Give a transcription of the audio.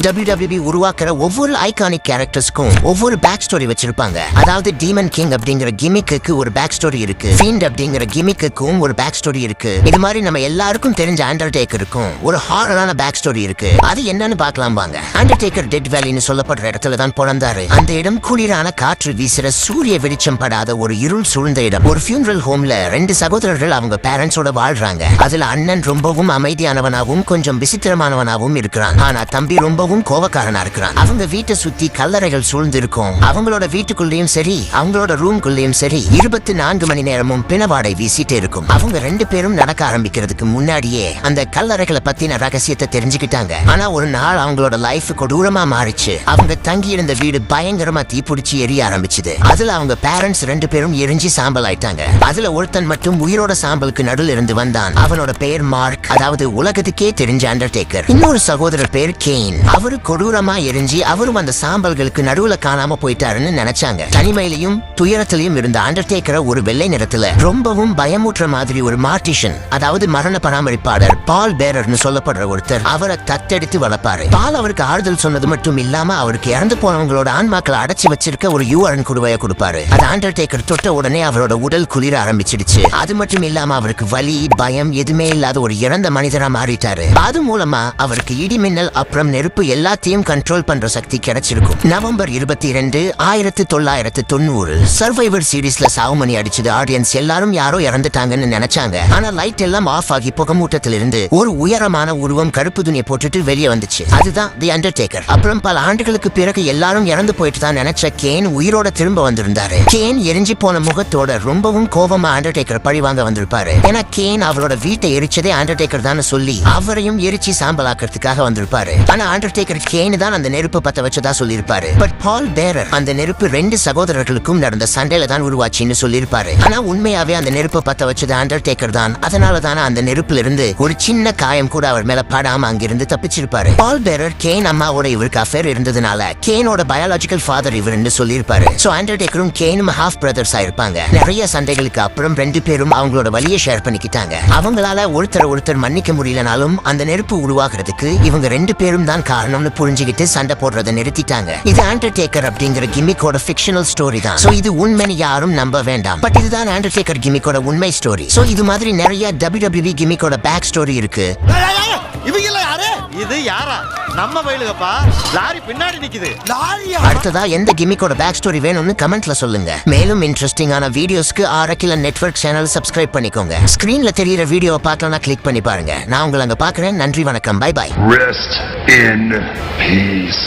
WWE உருவாக்குற ஒவ்வொரு iconic கேரக்டர்ஸ்க்கும் ஒவ்வொரு பேக் ஸ்டோரி வச்சிருப்பாங்க. அதாவது டீமன் கிங் அப்படிங்கிற கிமிக்கு ஒரு பேக் ஸ்டோரி இருக்கு, ஃபீண்ட் அப்படிங்கிற கிமிக்கும் ஒரு பேக் ஸ்டோரி இருக்கு. இது மாதிரி நம்ம எல்லாருக்கும் தெரிஞ்ச அண்டர்டேக்கருக்கும் ஒரு ஹாரரான பேக் ஸ்டோரி இருக்கு. அது என்னன்னு பார்க்கலாம் வாங்க. அண்டர்டேக்கர் டெட் வேலின்னு சொல்லப்படுற இடத்துல தான் பிறந்தாரு. அந்த இடம் குளிரான காற்று வீசுற சூரிய வெளிச்சம் படாத ஒரு இருள் சூழ்ந்த இடம். ஒரு ஃபியூனரல் ஹோம்ல 2 சகோதரர்கள் அவங்க பேரண்ட்ஸோட வாழ்றாங்க. அதுல அண்ணன் ரொம்பவும் அமைதியானவனாகவும் கொஞ்சம் விசித்திரமானவனாகவும் இருக்கிறான். ஆனா தம்பி ரொம்பவும் கோவக்காரனா இருக்கிறான். அவங்க வீட்டை சுத்தி கல்லறைகள் சூழ்ந்து இருக்கும். அவங்களோட வீட்டுக்குள்ளேயும் சரி அவங்களோட ரூம்குள்ளேயும் சரி 24 மணி நேரமும் பிணவாடை வீசிட்டு இருக்கும். அவங்க 2 பேரும் நடக்க ஆரம்பிக்கிறதுக்கு முன்னாடியே அந்த கல்லறைகளை பத்தின ரகசியத்தை தெரிஞ்சுக்கிட்டாங்க. ஆனா ஒரு நாள் அவங்களோட லைஃப் கொடூரமா மாறிச்சு. அவங்க தங்கி இருந்த வீடு பயங்கரமா தீப்பிடிச்சு எரிய ஆரம்பிச்சுது. அதுல அவங்க பேரண்ட்ஸ் 2 பேரும் எரிஞ்சு சாம்பல் ஆயிட்டாங்க. அதுல ஒருத்தன் மட்டும் உயிரோட சாம்பலுக்கு நடுவில் இருந்து வந்தான். அவனோட பெயர் மார்க், அதாவது உலகத்துக்கே தெரிஞ்ச அண்டர்டேக்கர். இன்னொரு சகோதரர் பேர் கெயின். அவரு கொடூரமா எரிஞ்சு அவரும் அந்த சாம்பல்களுக்கு நடுவுல காணாம போயிட்டாருன்னு நினைச்சாங்க. தனிமையிலையும் துயரத்திலையும் இருந்த அண்டர்டேக்கரை ஒரு வெள்ளை நிறத்துல ரொம்பவும் பயமுற்ற மாதிரி ஒரு மார்டிஷன், அதாவது மரண பராமரிப்பாளர் பால் பேரர்னு சொல்லப்படுற ஒருத்தர் அவரை தத்தெடுத்து வளர்ப்பாரு. பால் அவருக்கு ஆறுதல் சொன்னது மட்டும் இல்லாம அவருக்கு இறந்து போனவங்களோட ஆன்மாக்களை அடைச்சி வச்சிருக்க ஒரு யூஆர்என் குடுவைய கொடுப்பாரு. அது அண்டர்டேக்கர் தொட்ட உடனே அவரோட உடல் குளிர ஆரம்பிச்சிடுச்சு. அது மட்டும் இல்லாம அவருக்கு வலி பயம் எதுவுமே இல்லாத ஒரு இறந்த மனிதரா மாறிட்டாரு. அது மூலமா அவருக்கு இடிமின்னல் அப்புறம் நெருப்பு எல்லாத்தையும் கண்ட்ரோல் பண்ற சக்தி கிடைச்சிருக்கும். நவம்பர் 22, 1990 சர்வைவர் சீரீஸ்ல சாவுமணி அடிச்சது ஆடியன்ஸ் எல்லாரும் யாரோ இறந்துட்டாங்கன்னு நினைச்சாங்க. ஆனா லைட் எல்லாம் ஆஃப் ஆகி புகமூட்டத்திலிருந்து ஒரு உயரமான உருவம் கருப்பு துணியை போட்டுட்டு வெளியே வந்துச்சு. அதுதான் தி அண்டர்டேக்கர். அப்புறம் பல ஆண்டுகளுக்கு பிறகு எல்லாரும் இறந்து போயிட்டு தான் நினைச்ச கேன் உயிரோட திரும்ப வந்திருந்தாரு. கேன் எரிஞ்சு போன முகத்தோட ரொம்பவும் கோபமா அண்டர்டேக்கர் பழி வாங்க வந்திருப்பாரு. ஏன்னா கேன் அவரோட வீட்டை எரிச்சதே அண்டர்டேக்கர் தான் சொல்லி அவரையும் எரிச்சு சாம்பலாக்கிறதுக்காக வந்திருப்பாரு. ஆனா அண்டர்டேக்கர் கேன் தான் அந்த நெருப்பு பத்த வச்சதா சொல்லியிருப்பாரு. பட் பால் பேரர் அந்த நெருப்பு 2 சகோதரர்களுக்கும் நடந்த சண்டையில தான் உருவாச்சின்னு சொல்லியிருப்பாரு. ஆனா உண்மையாவே அந்த நெருப்பு பத்த வச்சது அண்டர்டேக்கர் தான். அதனால தானே அந்த நெருப்புல இருந்து ஒரு சின்ன காயம் கூட அவர் மேல படாம அங்கிருந்து தப்பிச்சிருப்பாரு. பால் பேரர் கேன் அம்மாவோட இவருக்கு அஃபேர் இருந்ததுனால கேனோட பயாலஜிக்கல் ஃபாதர் இவருன்னு சொல்லியிருப்பாரு. சோ அண்டர்டேக்கரும் கேனும் ஹாஃப் பிரதர்ஸ் ஆயிருப்பாங்க. நிறைய சண்டைகளுக்கு அப்புறம் 2 பேரும் அவங்களோட வலியை ஷேர் பண்ணிக்கிட்டாங்க. அவங்களால ஒருத்தர் மன்னிக்க முடியலனாலும் அந்த நெருப்பு உருவாக்குறதுக்கு இவங்க 2 பேரும் தான் காரணம்னு புரிஞ்சுக்கிட்டு சண்டை போடுறதை நிறுத்திட்டாங்க. இது அண்டர்டேக்கர் அப்படிங்கிற கிமிக்கோட ஃபிக்ஷனல் ஸ்டோரி தான். சோ இது உண்மைன்னு யாரும் நம்ப வேண்டாம். பட் இதுதான் அண்டர்டேக்கர் கிமிக்கோட உண்மை ஸ்டோரி. சோ இது மாதிரி நிறைய WWE கிமிக்கோட பேக் ஸ்டோரி இருக்கு. இது யாரா? நம்ம வயலுகப்பா. லாரி பின்னாடி நிக்குது. லாரியா? அடுத்ததா எந்த கிமிக்கோட பேக் ஸ்டோரி வேணும்னு கமெண்ட்ல சொல்லுங்க. மேலும் இன்ட்ரெஸ்டிங்கான வீடியோஸ்க்கு ஆரக்கில நெட்வொர்க் சேனல் சப்ஸ்கிரைப் பண்ணிக்கோங்க. ஸ்கிரீன்ல தெரியுற வீடியோவை பார்க்கலனா கிளிக் பண்ணி பாருங்க. நான் உங்களை அங்க பார்க்கறேன். நன்றி, வணக்கம், bye bye. Rest in peace.